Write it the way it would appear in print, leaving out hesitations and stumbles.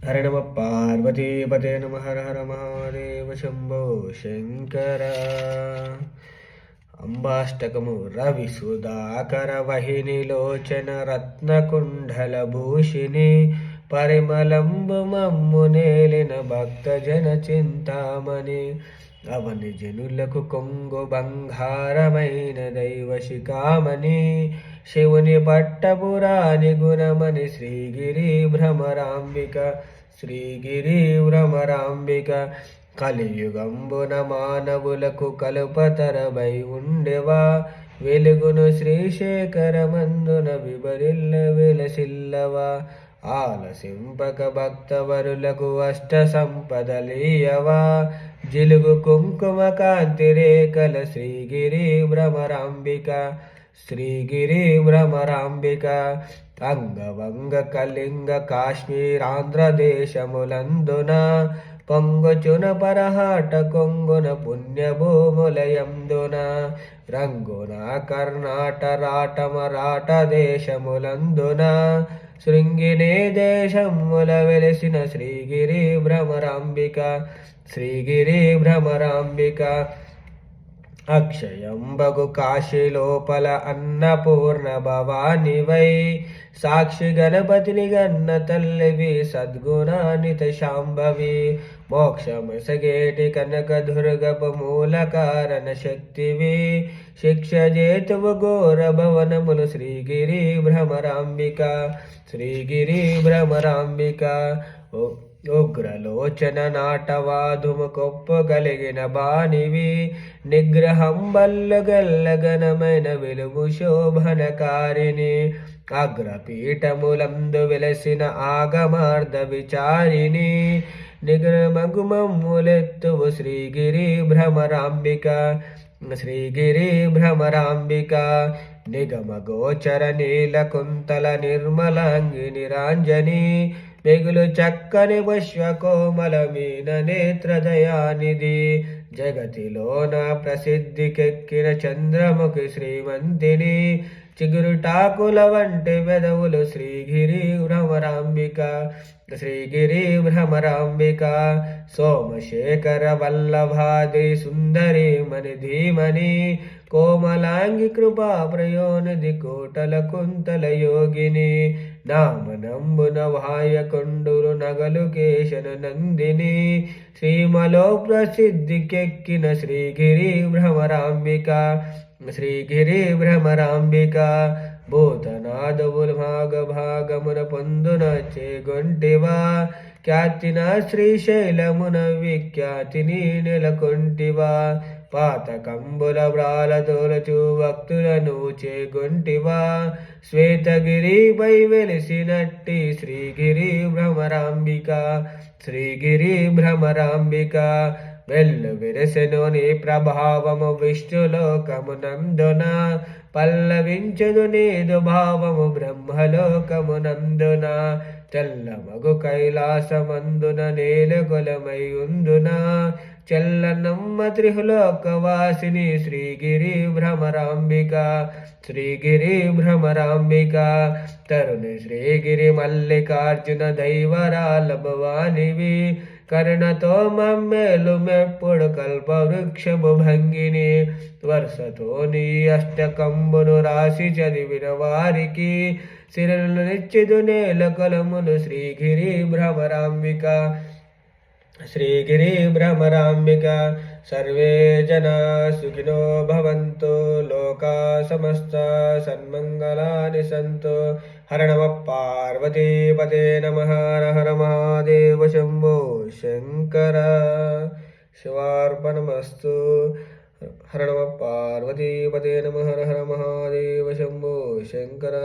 హర నమ పార్వతీపతే నమ హర హర మహాదేవ శంభో శంకర. అంబాష్టకము రవి సుధాకర వహిని లోచన రత్నకుండల భూషిణి పరిమళంబు మమ్ము నేలిన భక్తజన చింతామణి అవని జనులకు కొంగు బంగారమైన దైవ శిఖామణి శివుని పట్టపురాణి గుణమని శ్రీగిరి భ్రమరాంబిక శ్రీగిరి భ్రమరాంబిక కలియుగంబున మానవులకు కలుపతరమై ఉండెవా వెలుగును శ్రీశేఖరమందున విబరిల్ల వెలసిల్లవా ఆలసింపక భక్తవరులకు అష్ట సంపదలీయవా జిలుగు కుంకుమ కాంతి రేఖల శ్రీగిరి భ్రమరాంబిక శ్రీగిరి భ్రమరాంబిక అంగవంగ కళింగ కాశ్మీరాంధ్రదేశములందున పొంగుచున పరహాట కొంగున పుణ్యభూములయందున రంగున కర్ణాట రాట మరాఠ దేశములందున శృంగినే దేశముల వెలసిన శ్రీగిరి భ్రమరాంబిక శ్రీగిరి భ్రమరాంబిక అక్షయంబగు కాశీ లోపల అన్నపూర్ణ భవానివై సాక్షి గణపతిని గన్న తల్లివి సద్గుణానిత శాంభవి మోక్షమసగేటి కనక దుర్గపు మూల కారణ శక్తివి శిక్ష జేతువు ఘోర భవనములు శ్రీగిరి భ్రమరాంబిక శ్రీగిరి భ్రమరాంబిక ఉగ్రలోచన నాటవాదుము కొప్పగలిగిన బాణివి నిగ్రహం బల్లగల్లగనమైన వెలుగు శోభనకారిణి అగ్రపీఠములందు వెలసిన ఆగమార్ధ విచారిణి నిగ్రమగుమమ్ములెత్తువు శ్రీగిరి భ్రమరాంబిక శ్రీగిరి భ్రమరాంబిక నిగమ గోచర నీలకుంతల నిర్మలాంగి నిరాంజని మిగులు చక్కని పుష్పకోమల మీన నేత్రదయానిధి జగతిలోన ప్రసిద్ధికెక్కిన చంద్రముఖి శ్రీమంతిని చిగురుటాకుల వంటి వెదవులు శ్రీగిరి భ్రమరాంబిక శ్రీగిరి భ్రమరాంబిక సోమశేఖర వల్లభాది సుందరి మణి ధీమని కోమలాంగి కృపా ప్రయోనిధి కోటల కుంతల యోగిని నామనంబున వాయకొండురు నగలు కేశన నందిని శ్రీమలో ప్రసిద్ధికెక్కిన శ్రీగిరి భ్రమరాంబిక శ్రీగిరి భ్రమరాంబిక భూతనాదవులు భాగమున పొందున చేగొంటివా ఖ్యాతిన శ్రీశైలమున విఖ్యాతిని నెలకొంటివా పాతకంబుల బ్రాల తోలచు భక్తులను చేగొంటివా శ్వేతగిరిపై వెలిసినట్టి శ్రీగిరి భ్రమరాంబిక శ్రీగిరి భ్రమరాంబిక వెల్లు విరసెను నీ ప్రభావము విష్ణులోకమునందున పల్లవించదు నీదు భావము బ్రహ్మలోకమునందున తెల్లమగు కైలాసమందున నేలగొలమై ఉందున చెల్లనమ్మ త్రిహులోకవాసిని శ్రీగిరి భ్రమరాంబిక శ్రీగిరి భ్రమరాంబిక తరుణి శ్రీగిరి మల్లికార్జున దైవరాల భవానివి కరుణతో మమ్మేలు మెప్పుడు కల్పవృక్షము భంగిని వర్షతో నీ అష్టకంబును రాసి చదివిన వారికి శిరలు నిచ్చిదు నేల కొలమును శ్రీగిరి భ్రమరాంబిక శ్రీగిరి భ్రమరాంబిక సర్వే జనా సుఖినో భవంతు లోకా సమస్త సన్మంగళాని సంతు హర నమ పార్వతీపతే నమ హర హర మహాదేవ శంభో శంకర. శివార్పణమస్తు. హర నమ పార్వతీపతే నమ హర హర మహాదేవ శంభో శంకర.